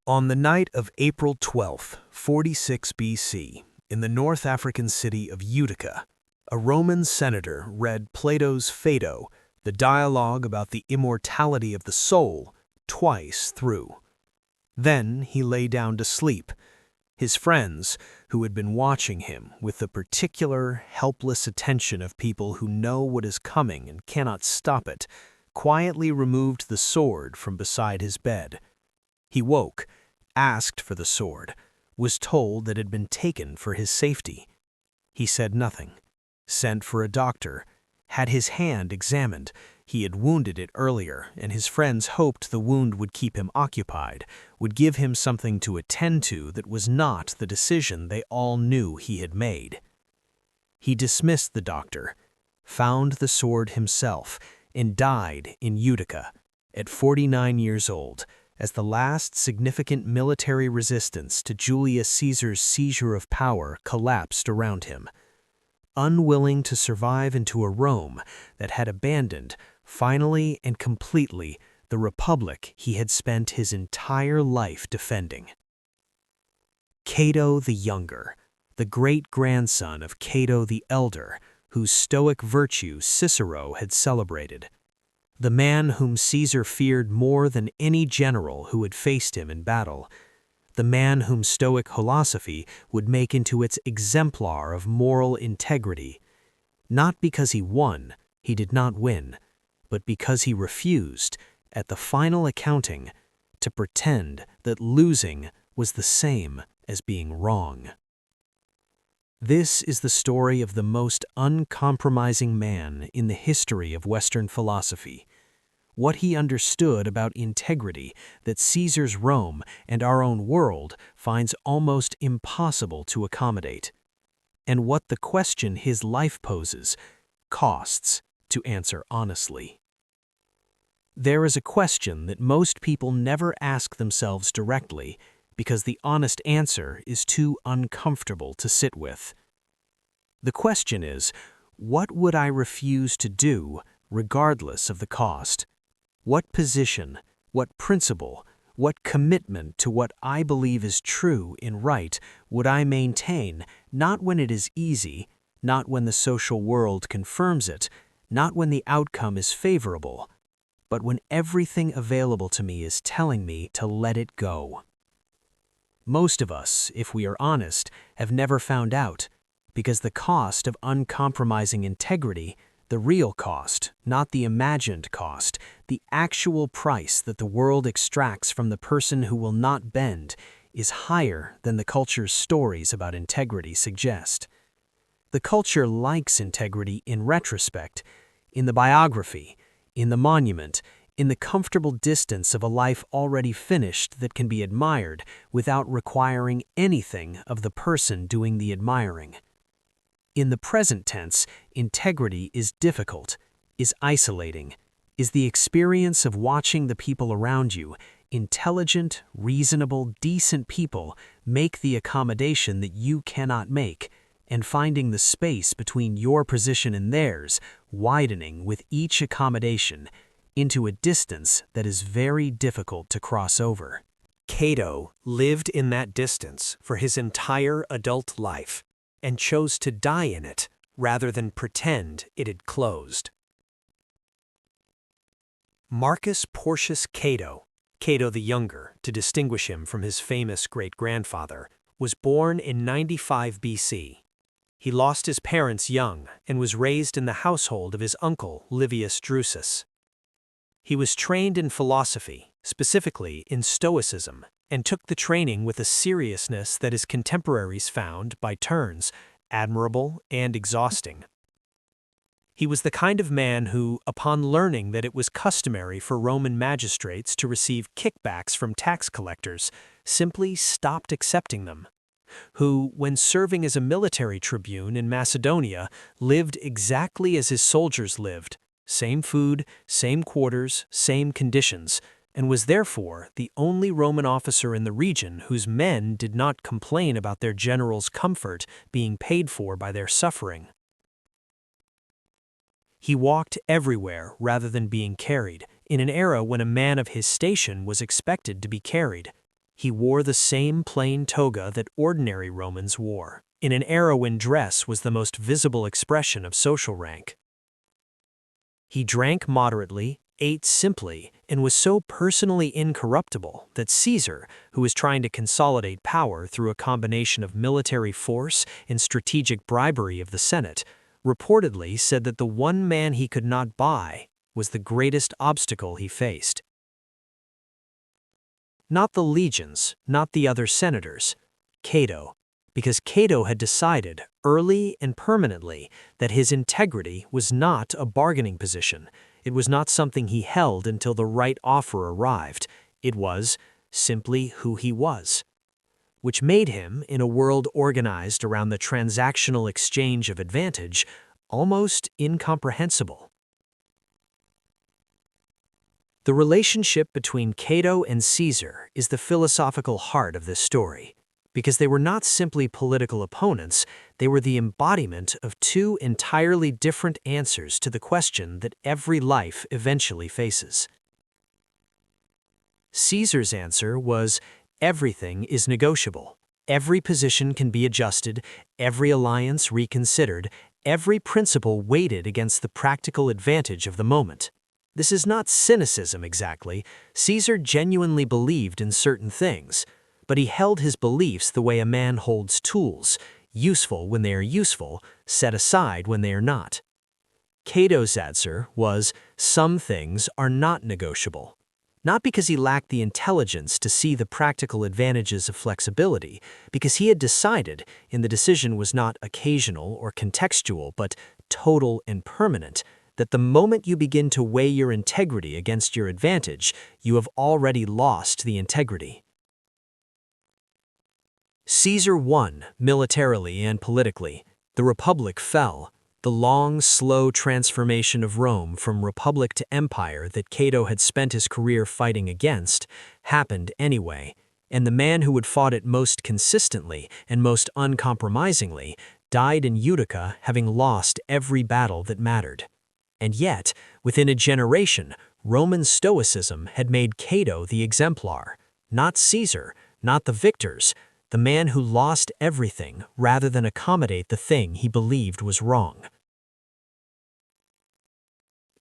On the night of April 12, 46 BC, in the North African city of Utica, a Roman senator read Plato's Phaedo, the dialogue about the immortality of the soul, twice through. Then he lay down to sleep. His friends, who had been watching him with the particular, helpless attention of people who know what is coming and cannot stop it, quietly removed the sword from beside his bed. He woke, asked for the sword, was told that it had been taken for his safety. He said nothing, sent for a doctor, had his hand examined. He had wounded it earlier, and his friends hoped the wound would keep him occupied, would give him something to attend to that was not the decision they all knew he had made. He dismissed the doctor, found the sword himself, and died in Utica, at 49 years old, as the last significant military resistance to Julius Caesar's seizure of power collapsed around him. Unwilling to survive into a Rome that had abandoned, finally and completely, the republic he had spent his entire life defending. Cato the Younger, the great-grandson of Cato the Elder, whose Stoic virtue Cicero had celebrated. The man whom Caesar feared more than any general who had faced him in battle. The man whom Stoic philosophy would make into its exemplar of moral integrity. Not because he won, he did not win, but because he refused, at the final accounting, to pretend that losing was the same as being wrong. This is the story of the most uncompromising man in the history of Western philosophy. What he understood about integrity that Caesar's Rome and our own world finds almost impossible to accommodate. And what the question his life poses costs to answer honestly. There is a question that most people never ask themselves directly because the honest answer is too uncomfortable to sit with. The question is, what would I refuse to do regardless of the cost? What position, what principle, what commitment to what I believe is true and right would I maintain, not when it is easy, not when the social world confirms it, not when the outcome is favorable, but when everything available to me is telling me to let it go? Most of us, if we are honest, have never found out, because the cost of uncompromising integrity, the real cost, not the imagined cost, the actual price that the world extracts from the person who will not bend, is higher than the culture's stories about integrity suggest. The culture likes integrity in retrospect, in the biography, in the monument, in the comfortable distance of a life already finished that can be admired without requiring anything of the person doing the admiring. In the present tense, integrity is difficult, is isolating, is the experience of watching the people around you, intelligent, reasonable, decent people, make the accommodation that you cannot make, and finding the space between your position and theirs, widening with each accommodation, into a distance that is very difficult to cross over. Cato lived in that distance for his entire adult life and chose to die in it rather than pretend it had closed. Marcus Porcius Cato, Cato the Younger, to distinguish him from his famous great-grandfather, was born in 95 BC. He lost his parents young and was raised in the household of his uncle Livius Drusus. He was trained in philosophy, specifically in Stoicism, and took the training with a seriousness that his contemporaries found, by turns, admirable and exhausting. He was the kind of man who, upon learning that it was customary for Roman magistrates to receive kickbacks from tax collectors, simply stopped accepting them. Who, when serving as a military tribune in Macedonia, lived exactly as his soldiers lived, same food, same quarters, same conditions, and was therefore the only Roman officer in the region whose men did not complain about their general's comfort being paid for by their suffering. He walked everywhere rather than being carried, in an era when a man of his station was expected to be carried. He wore the same plain toga that ordinary Romans wore, in an era when dress was the most visible expression of social rank. He drank moderately, ate simply, and was so personally incorruptible that Caesar, who was trying to consolidate power through a combination of military force and strategic bribery of the Senate, reportedly said that the one man he could not buy was the greatest obstacle he faced. Not the legions, not the other senators, Cato, because Cato had decided, early and permanently, that his integrity was not a bargaining position. It was not something he held until the right offer arrived. It was simply who he was, which made him, in a world organized around the transactional exchange of advantage, almost incomprehensible. The relationship between Cato and Caesar is the philosophical heart of this story, because they were not simply political opponents, they were the embodiment of two entirely different answers to the question that every life eventually faces. Caesar's answer was, everything is negotiable. Every position can be adjusted, every alliance reconsidered, every principle weighted against the practical advantage of the moment. This is not cynicism exactly. Caesar genuinely believed in certain things, but he held his beliefs the way a man holds tools, useful when they are useful, set aside when they are not. Cato's answer was, some things are not negotiable. Not because he lacked the intelligence to see the practical advantages of flexibility, because he had decided, and the decision was not occasional or contextual, but total and permanent, that the moment you begin to weigh your integrity against your advantage, you have already lost the integrity. Caesar won, militarily and politically. The Republic fell. The long, slow transformation of Rome from republic to empire that Cato had spent his career fighting against happened anyway, and the man who had fought it most consistently and most uncompromisingly died in Utica, having lost every battle that mattered. And yet, within a generation, Roman Stoicism had made Cato the exemplar, not Caesar, not the victors, the man who lost everything rather than accommodate the thing he believed was wrong.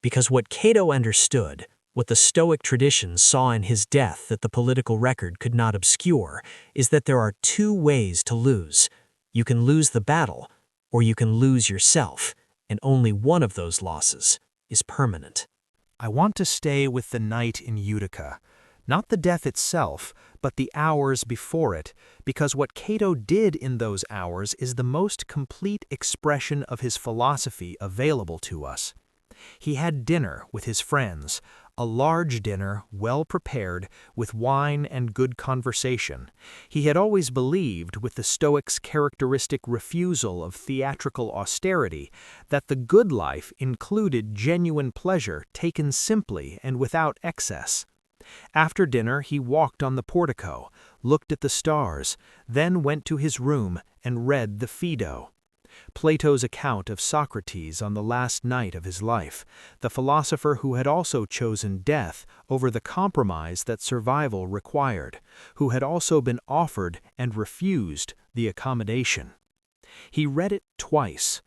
Because what Cato understood, what the Stoic tradition saw in his death that the political record could not obscure, is that there are two ways to lose. You can lose the battle, or you can lose yourself, and only one of those losses is permanent. I want to stay with the night in Utica, not the death itself, but the hours before it, because what Cato did in those hours is the most complete expression of his philosophy available to us. He had dinner with his friends, a large dinner, well prepared, with wine and good conversation. He had always believed, with the Stoics' characteristic refusal of theatrical austerity, that the good life included genuine pleasure taken simply and without excess. After dinner he walked on the portico, looked at the stars, then went to his room and read the Phaedo, Plato's account of Socrates on the last night of his life, the philosopher who had also chosen death over the compromise that survival required, who had also been offered and refused the accommodation. He read it twice.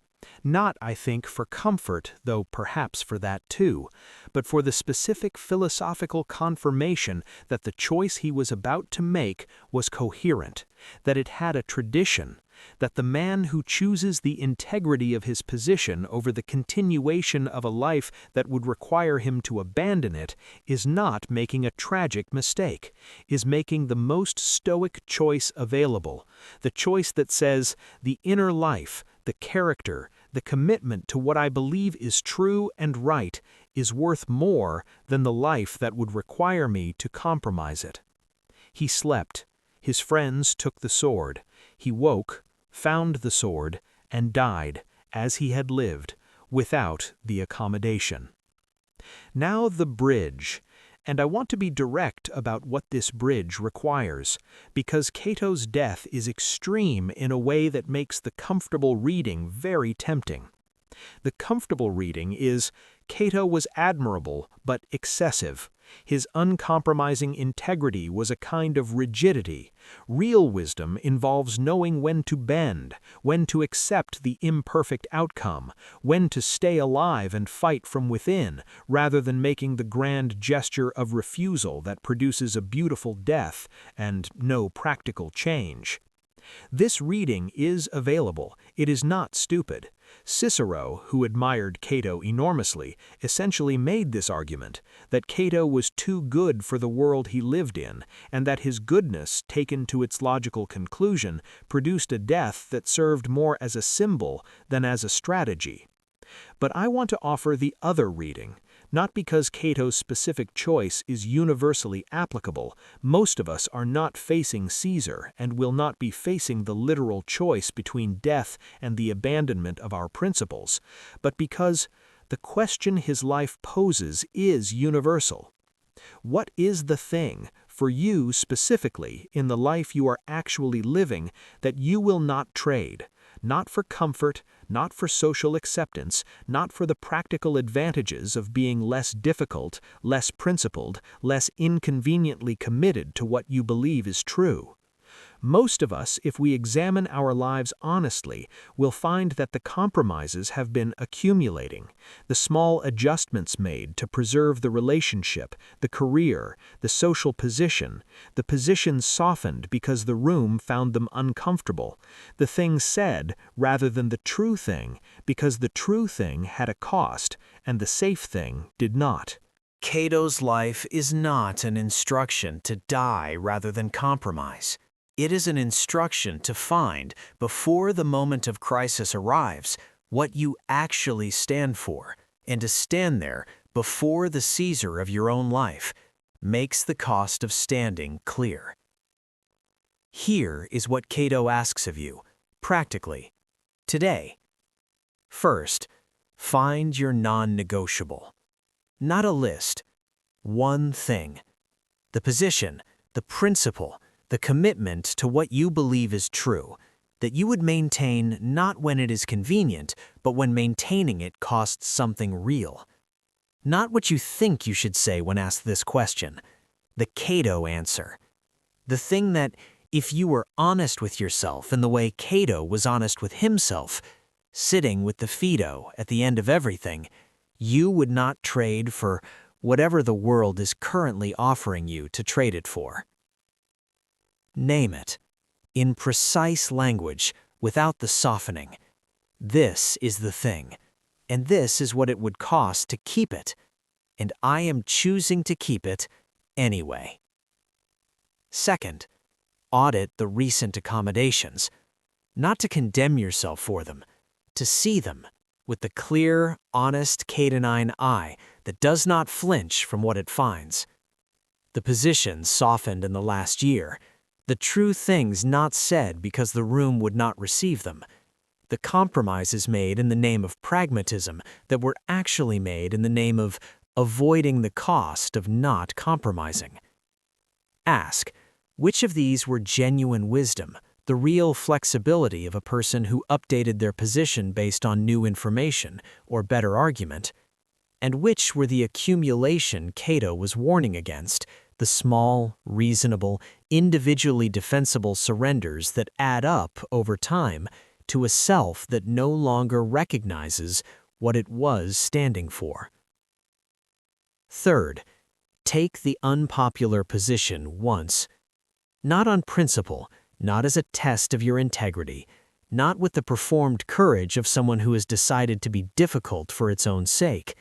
Not, I think, for comfort, though perhaps for that too, but for the specific philosophical confirmation that the choice he was about to make was coherent, that it had a tradition, that the man who chooses the integrity of his position over the continuation of a life that would require him to abandon it is not making a tragic mistake, is making the most stoic choice available, the choice that says, the inner life, the character, the commitment to what I believe is true and right is worth more than the life that would require me to compromise it. He slept. His friends took the sword. He woke, found the sword, and died, as he had lived, without the accommodation. Now the bridge, and I want to be direct about what this bridge requires, because Cato's death is extreme in a way that makes the comfortable reading very tempting. The comfortable reading is, Cato was admirable but excessive. His uncompromising integrity was a kind of rigidity. Real wisdom involves knowing when to bend, when to accept the imperfect outcome, when to stay alive and fight from within, rather than making the grand gesture of refusal that produces a beautiful death and no practical change. This reading is available. It is not stupid. Cicero, who admired Cato enormously, essentially made this argument, that Cato was too good for the world he lived in, and that his goodness, taken to its logical conclusion, produced a death that served more as a symbol than as a strategy. But I want to offer the other reading. Not because Cato's specific choice is universally applicable. Most of us are not facing Caesar and will not be facing the literal choice between death and the abandonment of our principles, but because the question his life poses is universal. What is the thing, for you specifically, in the life you are actually living, that you will not trade? Not for comfort, not for social acceptance, not for the practical advantages of being less difficult, less principled, less inconveniently committed to what you believe is true. Most of us, if we examine our lives honestly, will find that the compromises have been accumulating, the small adjustments made to preserve the relationship, the career, the social position, the positions softened because the room found them uncomfortable, the thing said rather than the true thing because the true thing had a cost and the safe thing did not. Cato's life is not an instruction to die rather than compromise. It is an instruction to find, before the moment of crisis arrives, what you actually stand for, and to stand there before the Caesar of your own life makes the cost of standing clear. Here is what Cato asks of you, practically, today. First, find your non-negotiable. Not a list. One thing. The position, the principle, the commitment to what you believe is true, that you would maintain not when it is convenient, but when maintaining it costs something real. Not what you think you should say when asked this question, the Cato answer. The thing that, if you were honest with yourself in the way Cato was honest with himself, sitting with the Phaedo at the end of everything, you would not trade for whatever the world is currently offering you to trade it for. Name it, in precise language, without the softening. This is the thing, and this is what it would cost to keep it, and I am choosing to keep it anyway. Second, audit the recent accommodations, not to condemn yourself for them, to see them with the clear, honest, Catonine eye that does not flinch from what it finds. The positions softened in the last year, the true things not said because the room would not receive them, the compromises made in the name of pragmatism that were actually made in the name of avoiding the cost of not compromising. Ask, which of these were genuine wisdom, the real flexibility of a person who updated their position based on new information or better argument, and which were the accumulation Cato was warning against, the small, reasonable, individually defensible surrenders that add up over time to a self that no longer recognizes what it was standing for. Third, take the unpopular position once, not on principle, not as a test of your integrity, not with the performed courage of someone who has decided to be difficult for its own sake,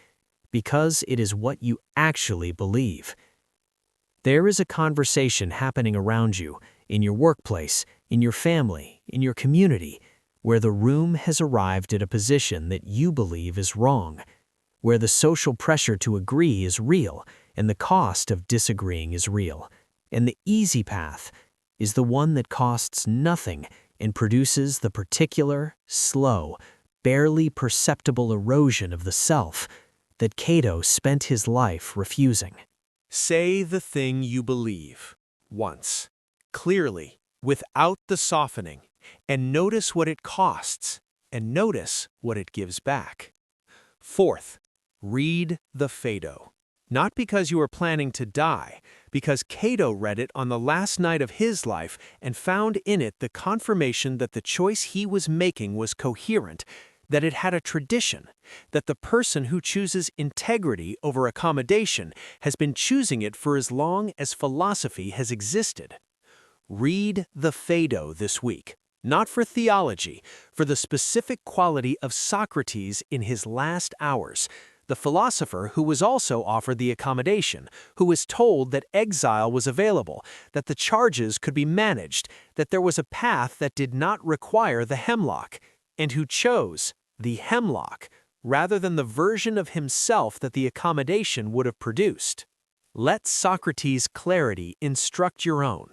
because it is what you actually believe. There is a conversation happening around you, in your workplace, in your family, in your community, where the room has arrived at a position that you believe is wrong, where the social pressure to agree is real and the cost of disagreeing is real, and the easy path is the one that costs nothing and produces the particular, slow, barely perceptible erosion of the self that Cato spent his life refusing. Say the thing you believe, once, clearly, without the softening, and notice what it costs, and notice what it gives back. Fourth, read the Phaedo. Not because you are planning to die, because Cato read it on the last night of his life and found in it the confirmation that the choice he was making was coherent, that it had a tradition, that the person who chooses integrity over accommodation has been choosing it for as long as philosophy has existed. Read the Phaedo this week, not for theology, for the specific quality of Socrates in his last hours, the philosopher who was also offered the accommodation, who was told that exile was available, that the charges could be managed, that there was a path that did not require the hemlock, and who chose the hemlock rather than the version of himself that the accommodation would have produced. Let Socrates' clarity instruct your own.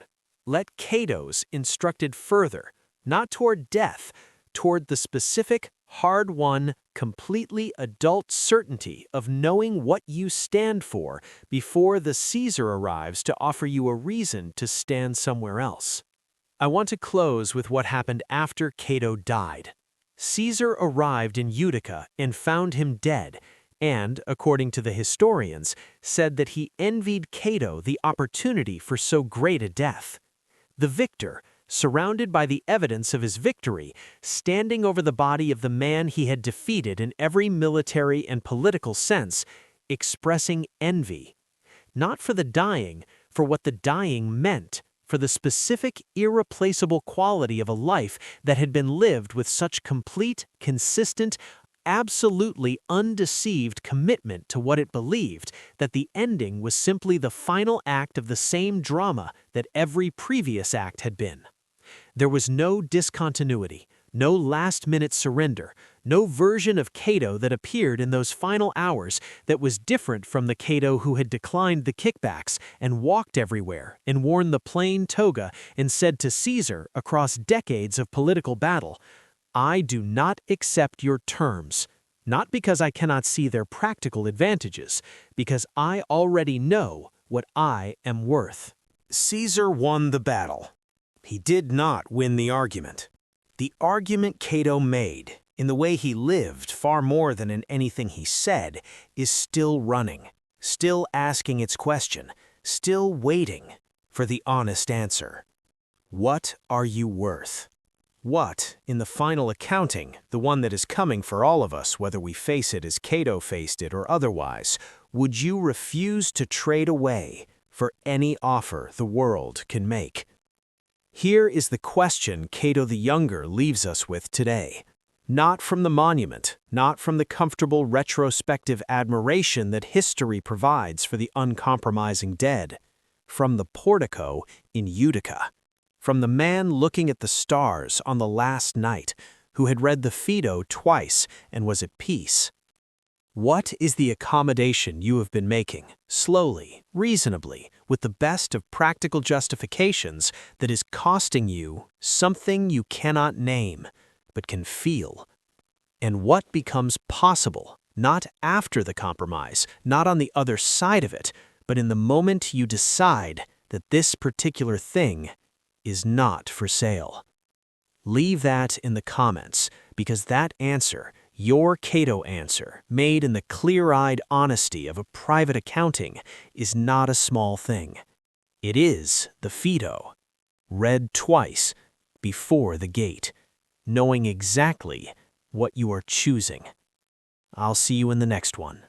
Let Cato's instructed further, not toward death, toward the specific, hard-won, completely adult certainty of knowing what you stand for before the Caesar arrives to offer you a reason to stand somewhere else. I want to close with what happened after Cato died. Caesar arrived in Utica and found him dead, and, according to the historians, said that he envied Cato the opportunity for so great a death. The victor, surrounded by the evidence of his victory, standing over the body of the man he had defeated in every military and political sense, expressing envy. Not for the dying, for what the dying meant, for the specific, irreplaceable quality of a life that had been lived with such complete, consistent, absolutely undeceived commitment to what it believed, that the ending was simply the final act of the same drama that every previous act had been. There was no discontinuity, no last-minute surrender, no version of Cato that appeared in those final hours that was different from the Cato who had declined the kickbacks and walked everywhere and worn the plain toga and said to Caesar across decades of political battle, "I do not accept your terms, not because I cannot see their practical advantages, because I already know what I am worth." Caesar won the battle. He did not win the argument. The argument Cato made, in the way he lived far more than in anything he said, is still running, still asking its question, still waiting for the honest answer. What are you worth? What, in the final accounting, the one that is coming for all of us, whether we face it as Cato faced it or otherwise, would you refuse to trade away for any offer the world can make? Here is the question Cato the Younger leaves us with today. Not from the monument, not from the comfortable retrospective admiration that history provides for the uncompromising dead, from the portico in Utica. From the man looking at the stars on the last night, who had read the Phaedo twice and was at peace. What is the accommodation you have been making, slowly, reasonably, with the best of practical justifications that is costing you something you cannot name, but can feel? And what becomes possible, not after the compromise, not on the other side of it, but in the moment you decide that this particular thing is not for sale? Leave that in the comments, because that answer, your Cato answer, made in the clear-eyed honesty of a private accounting, is not a small thing. It is the Phaedo, read twice before the gate, knowing exactly what you are choosing. I'll see you in the next one.